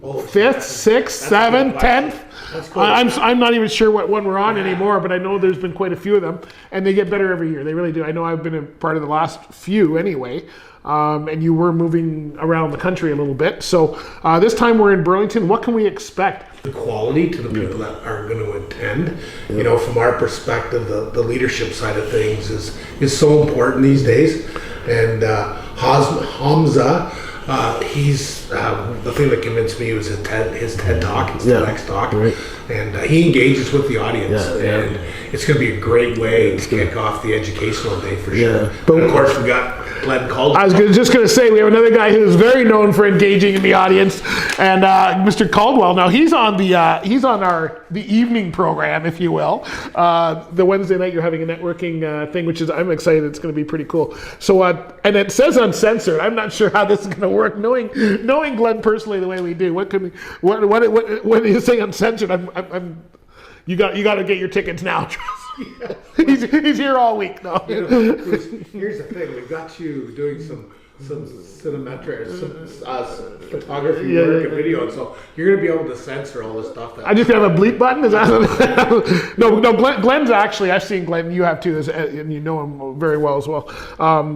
5th, 6th, 7th, 10th. I'm not even sure what one we're on anymore, but I know there's been quite a few of them, and they get better every year. They really do. I know I've been a part of the last few anyway, and you were moving around the country a little bit. So this time we're in Burlington. What can we expect? The quality to the people that are going to attend. You know, from our perspective, the leadership side of things is so important these days. And Hamza, he's the thing that convinced me was his TED talk, his TEDx talk, and he engages with the audience, and it's going to be a great way to kick off the educational day for sure. But of course, we got Glenn Caldwell. I was just going to say we have another guy who's very known for engaging in the audience, and Mr. Caldwell. Now he's on the evening program, if you will. The Wednesday night you're having a networking thing, which is I'm excited. It's going to be pretty cool. So and it says uncensored. I'm not sure how this is going to work. Knowing Glenn personally the way we do, what do you say uncensored? You got to get your tickets now. He's here all week though. You know, here's the thing: we got you doing some cinemetric, some photography work and video, so you're gonna be able to censor all the stuff. I just have a bleep button. Is that no? Glenn's actually. I've seen Glenn. You have too, and you know him very well as well.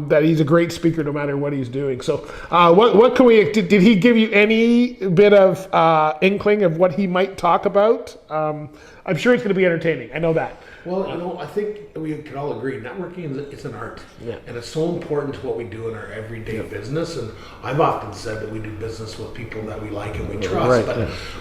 That he's a great speaker, no matter what he's doing. So, what can we? Did he give you any bit of inkling of what he might talk about? I'm sure it's going to be entertaining. I know that. Well, you know, I think we can all agree networking is an art, and it's so important to what we do in our everyday business. And I've often said that we do business with people that we like and we trust.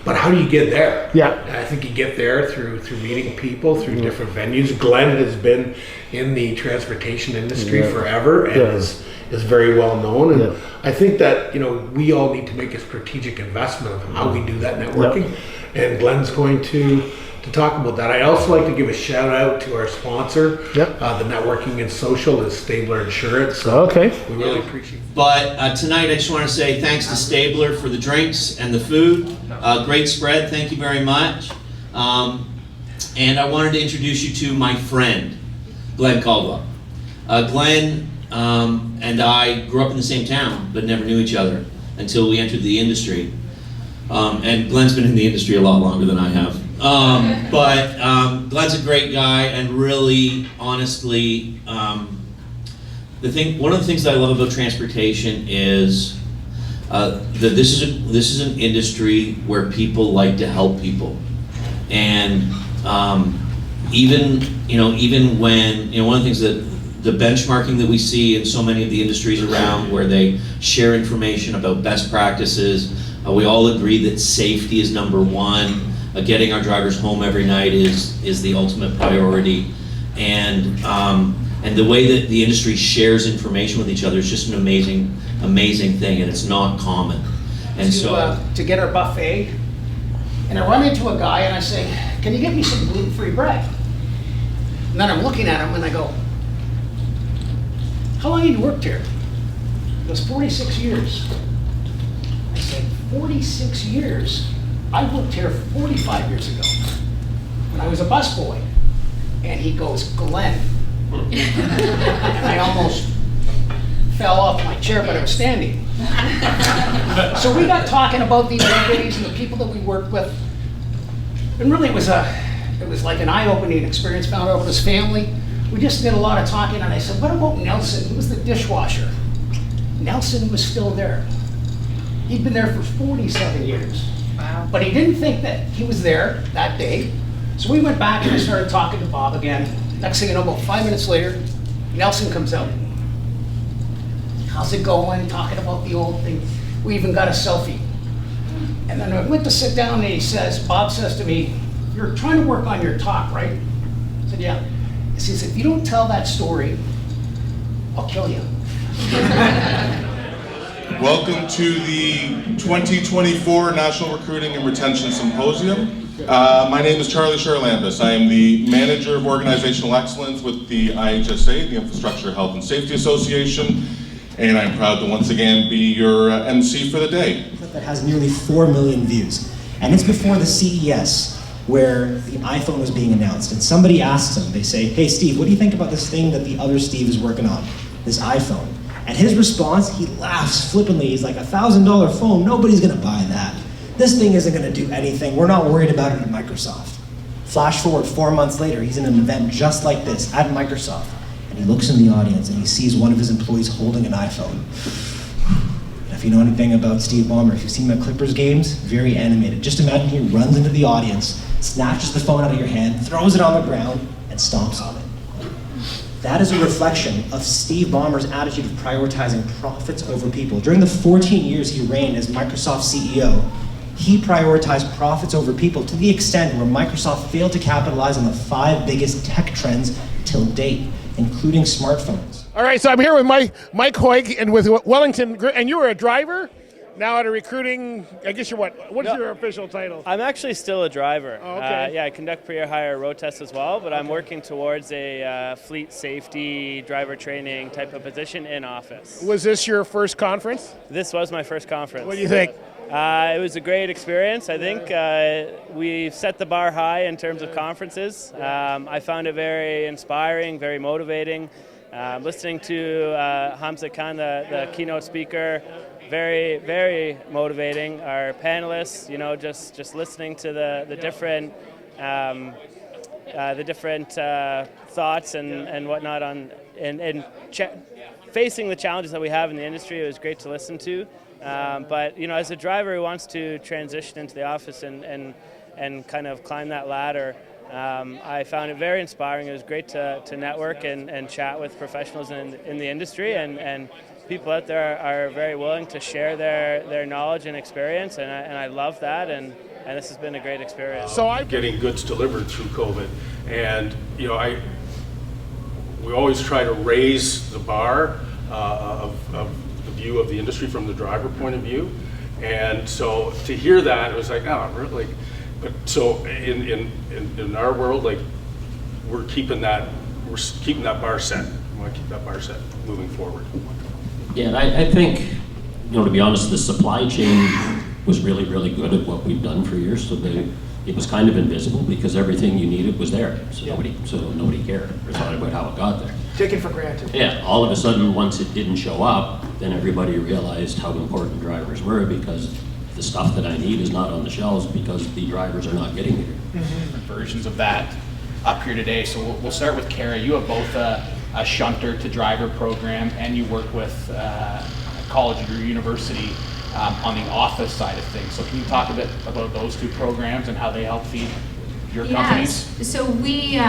But how do you get there? And I think you get there through meeting people, through different venues. Glenn has been in the transportation industry forever and is very well known. And I think that, you know, we all need to make a strategic investment of how we do that networking. And Glenn's going to talk about that. I also like to give a shout out to our sponsor, the networking and social is Stabler Insurance. So we really appreciate it. But tonight I just want to say thanks to Stabler for the drinks and the food. Great spread, thank you very much. And I wanted to introduce you to my friend, Glenn Caldwell. Glenn and I grew up in the same town, but never knew each other until we entered the industry. And Glenn's been in the industry a lot longer than I have. But Glenn's a great guy, and really, honestly, one of the things that I love about transportation is that this is an industry where people like to help people, and even when one of the things that the benchmarking that we see in so many of the industries around, where they share information about best practices, we all agree that safety is number one. Getting our drivers home every night is the ultimate priority, and the way that the industry shares information with each other is just an amazing thing, and it's not common. And to get our buffet, and I run into a guy and I say, "Can you get me some gluten-free bread?" And then I'm looking at him and I go, "How long have you worked here?" He goes, 46 years. I said, 46 years? I worked here 45 years ago when I was a busboy. And he goes, "Glenn." And I almost fell off my chair, but I was standing. So we got talking about these entities and the people that we worked with. And really it was like an eye-opening experience. Found out about his family. We just did a lot of talking, and I said, "What about Nelson? He was the dishwasher." Nelson was still there. He'd been there for 47 years. Wow. But he didn't think that he was there that day. So we went back and I started talking to Bob again. Next thing you know, about 5 minutes later, Nelson comes out. "How's it going?" Talking about the old thing. We even got a selfie. And then I went to sit down and Bob says to me, "You're trying to work on your talk, right?" I said, "Yeah." He says, "If you don't tell that story, I'll kill you." Welcome to the 2024 National Recruiting and Retention Symposium. My name is Charlie Sherlambus. I am the Manager of Organizational Excellence with the IHSA, the Infrastructure Health and Safety Association, and I'm proud to once again be your MC for the day. That has nearly 4 million views, and it's before the CES, where the iPhone was being announced, and somebody asks him, they say, "Hey Steve, what do you think about this thing that the other Steve is working on, this iPhone?" And his response, he laughs flippantly. He's like, $1,000 phone, nobody's gonna buy that. This thing isn't going to do anything. We're not worried about it at Microsoft. Flash forward 4 months later, he's in an event just like this at Microsoft. And he looks in the audience and he sees one of his employees holding an iPhone. If you know anything about Steve Ballmer, if you've seen him at Clippers games, very animated. Just imagine he runs into the audience, snatches the phone out of your hand, throws it on the ground, and stomps on it. That is a reflection of Steve Ballmer's attitude of prioritizing profits over people. During the 14 years he reigned as Microsoft CEO, he prioritized profits over people to the extent where Microsoft failed to capitalize on the 5 biggest tech trends till date, including smartphones. All right, so I'm here with Mike Hoig and with Wellington, and you were a driver, now at a recruiting, I guess you're what? What's your official title? I'm actually still a driver. Oh, okay. Yeah, I conduct pre-air hire road tests as well, but I'm working towards a fleet safety driver training type of position in office. Was this your first conference? This was my first conference. What do you think? It was a great experience. I think we set the bar high in terms of conferences. I found it very inspiring, very motivating. Listening to Hamza Khan, the keynote speaker, very, very motivating. Our panelists, just listening to the different thoughts and whatnot facing the challenges that we have in the industry. It was great to listen to. But as a driver who wants to transition into the office and kind of climb that ladder, I found it very inspiring. It was great to network and chat with professionals in the industry, and people out there are very willing to share their knowledge and experience, and I love that, and this has been a great experience. So I'm getting goods delivered through COVID, and we always try to raise the bar of the view of the industry from the driver point of view, and so to hear that, it was like, oh, really? But so in our world, like we're keeping that bar set. We want to keep that bar set moving forward. Yeah, and I think, to be honest, the supply chain was really, really good at what we've done for years. So it was kind of invisible because everything you needed was there. So nobody cared or thought about how it got there. Taken for granted. Yeah, all of a sudden, once it didn't show up, then everybody realized how important drivers were, because the stuff that I need is not on the shelves because the drivers are not getting here. Different versions of that up here today. So we'll start with Kara. You have both a shunter to driver program, and you work with a college or university on the office side of things. So can you talk a bit about those two programs and how they help feed your companies? Yes. So we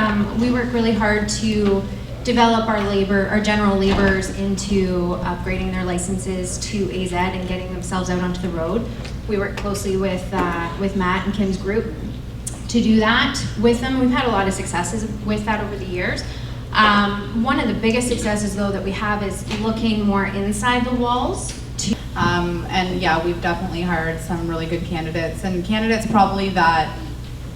work really hard to develop our general laborers into upgrading their licenses to AZ and getting themselves out onto the road. We work closely with Matt and Kim's group to do that with them. We've had a lot of successes with that over the years. One of the biggest successes, though, that we have is looking more inside the walls. And yeah, we've definitely hired some really good candidates, and candidates probably that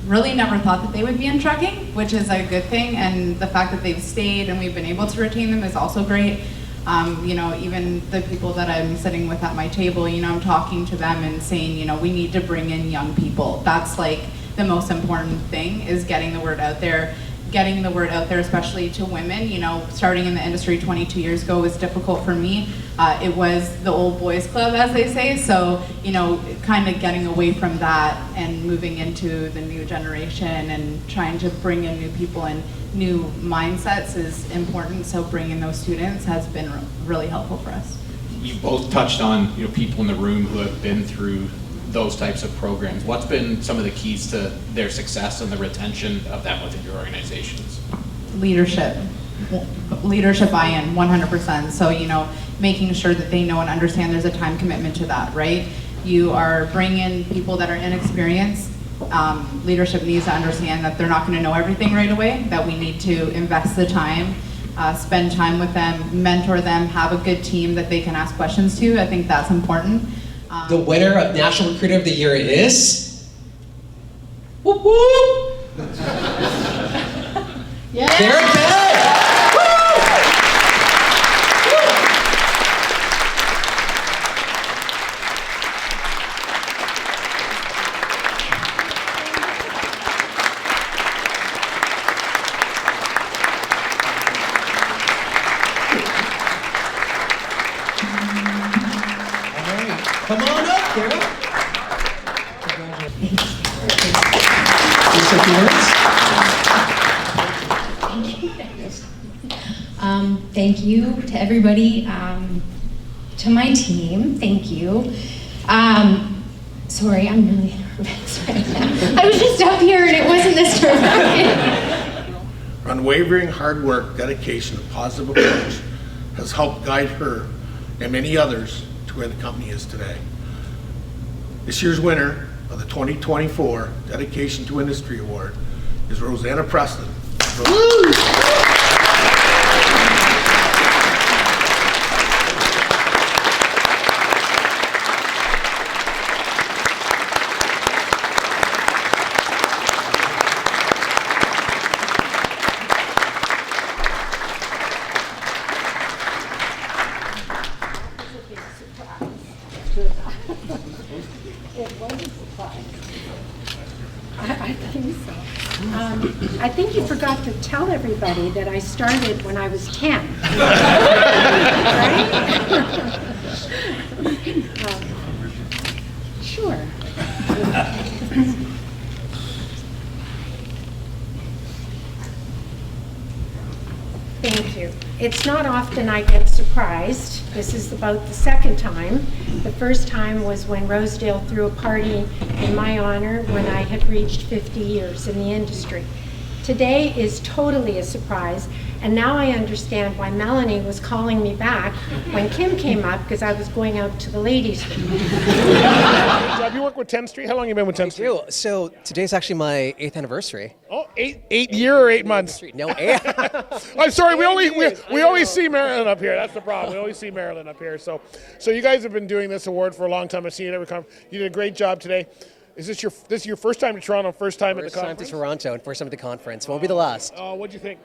really never thought that they would be in trucking, which is a good thing, and the fact that they've stayed and we've been able to retain them is also great. Even the people that I'm sitting with at my table, I'm talking to them and saying, we need to bring in young people. That's like the most important thing, is getting the word out there. Getting the word out there, especially to women. Starting in the industry 22 years ago was difficult for me. It was the old boys club, as they say. So, kind of getting away from that and moving into the new generation and trying to bring in new people and new mindsets is important. So bringing those students has been really helpful for us. You both touched on people in the room who have been through those types of programs. What's been some of the keys to their success and the retention of them within your organizations? Leadership buy-in, 100%. So, making sure that they know and understand there's a time commitment to that, right? You are bringing people that are inexperienced. Leadership needs to understand that they're not going to know everything right away, that we need to invest the time, spend time with them, mentor them, have a good team that they can ask questions to. I think that's important. The winner of National Recruiter of the Year is... Whoop whoop! Yeah. Derek Bell! Woo! Come on up, Kara. Thank you to everybody, to my team, thank you. Sorry, I'm really nervous right now. I was just up here and it wasn't this dramatic. Her unwavering hard work, dedication, and positive approach has helped guide her and many others to where the company is today. This year's winner of the 2024 Dedication to Industry Award is Rosanna Preston. Woo! I think so. I think you forgot to tell everybody that I started when I was 10. Right? Sure. Thank you. It's not often I get surprised. This is about the second time. The first time was when Rosedale threw a party in my honor when I had reached 50 years in the industry. Today is totally a surprise, and now I understand why Melanie was calling me back when Kim came up, because I was going out to the ladies' room. Have you worked with 10th Street? How long have you been with 10th Street? So today's actually my 8th anniversary. Oh, eight year or 8 months? No, 8. I'm sorry, we always see Marilyn up here. That's the problem. We always see Marilyn up here. So you guys have been doing this award for a long time. I've seen it every conference. You did a great job today. Is this your first time to Toronto, first time at the conference? First time to Toronto and first time at the conference. Won't be the last. Oh, what'd you think?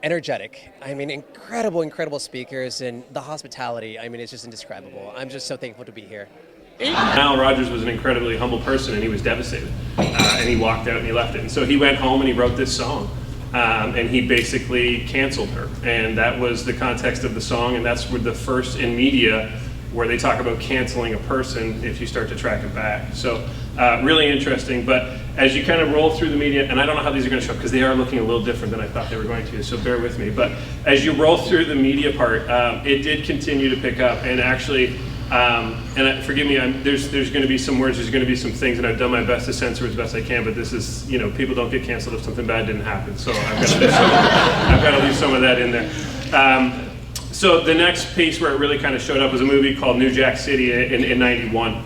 Energetic. I mean, incredible speakers, and the hospitality. I mean, it's just indescribable. I'm just so thankful to be here. Nile Rodgers was an incredibly humble person, and he was devastated. And he walked out and he left it. And so he went home and he wrote this song. And he basically canceled her. And that was the context of the song, and that's where the first in media where they talk about canceling a person if you start to track it back. So really interesting, but as you kind of roll through the media, and I don't know how these are going to show up because they are looking a little different than I thought they were going to, so bear with me, but as you roll through the media part, it did continue to pick up, and actually, forgive me, there's going to be some words, there's going to be some things, and I've done my best to censor as best I can, but this is, people don't get canceled if something bad didn't happen, so I've got to leave some of that in there. So the next piece where it really kind of showed up was a movie called New Jack City in '91.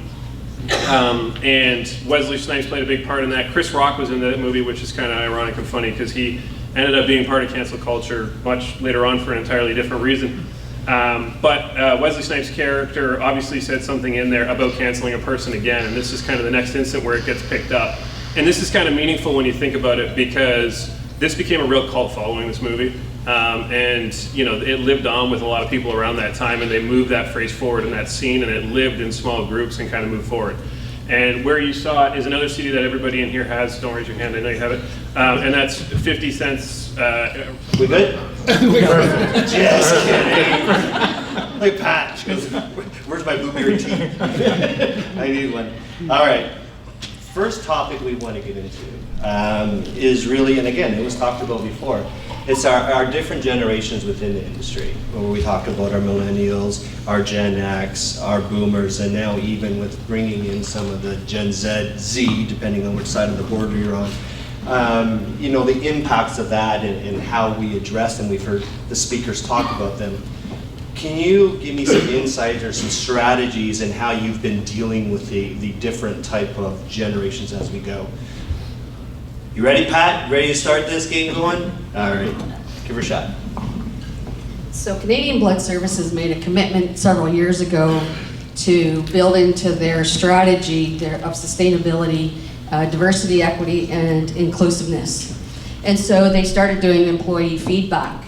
And Wesley Snipes played a big part in that. Chris Rock was in that movie, which is kind of ironic and funny because he ended up being part of cancel culture much later on for an entirely different reason. But Wesley Snipes' character obviously said something in there about canceling a person again, and this is kind of the next instant where it gets picked up. And this is kind of meaningful when you think about it because this became a real cult following, this movie. And it lived on with a lot of people around that time, and they moved that phrase forward in that scene, and it lived in small groups and kind of moved forward. And where you saw it is another CD that everybody in here has. Don't raise your hand, I know you have it. And that's 50 cents. We good? Perfect. Just kidding. Like Pat, where's my blueberry tea? I need one. All right. First topic we want to get into is really, and again, it was talked about before, it's our different generations within the industry, where we talk about our millennials, our Gen X, our boomers, and now even with bringing in some of the Gen Z, depending on which side of the border you're on. The impacts of that and how we address them. We've heard the speakers talk about them. Can you give me some insight or some strategies in how you've been dealing with the different type of generations as we go? You ready, Pat? Ready to start this game going? All right, give her a shot. So Canadian Blood Services made a commitment several years ago to build into their strategy of sustainability, diversity, equity, and inclusiveness. And so they started doing employee feedback.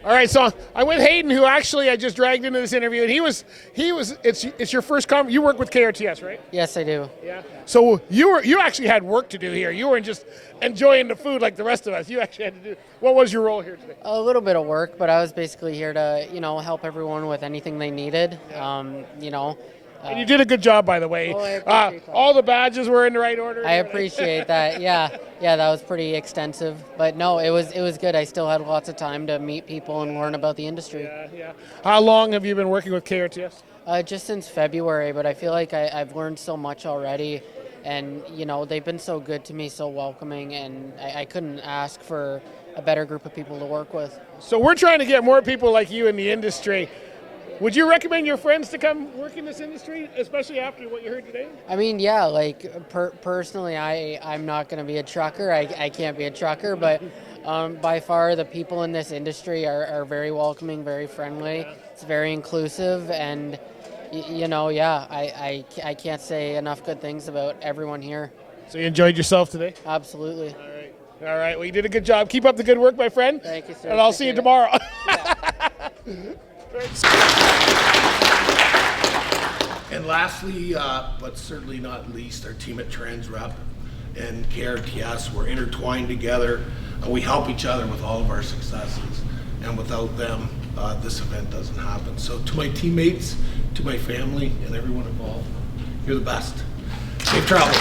All right, so I'm with Hayden, who actually I just dragged into this interview, and he was. It's your first conference. You work with KRTS, right? Yes, I do. Yeah. So you actually had work to do here. You weren't just enjoying the food like the rest of us. You actually had to do. What was your role here today? A little bit of work, but I was basically here to help everyone with anything they needed. And you did a good job, by the way. Oh, I appreciate that. All the badges were in the right order. I appreciate that. Yeah, that was pretty extensive. But no, it was good. I still had lots of time to meet people and learn about the industry. Yeah. How long have you been working with KRTS? Just since February, but I feel like I've learned so much already. And, they've been so good to me, so welcoming, and I couldn't ask for a better group of people to work with. So we're trying to get more people like you in the industry. Would you recommend your friends to come work in this industry, especially after what you heard today? I mean, yeah, personally, I'm not going to be a trucker. I can't be a trucker, but by far the people in this industry are very welcoming, very friendly. It's very inclusive, and I can't say enough good things about everyone here. So you enjoyed yourself today? Absolutely. All right. Well, you did a good job. Keep up the good work, my friend. Thank you, sir. And I'll see you tomorrow. And lastly, but certainly not least, our team at Transrep and KRTS, we're intertwined together. We help each other with all of our successes. And without them, this event doesn't happen. So to my teammates, to my family, and everyone involved, you're the best. Safe travels.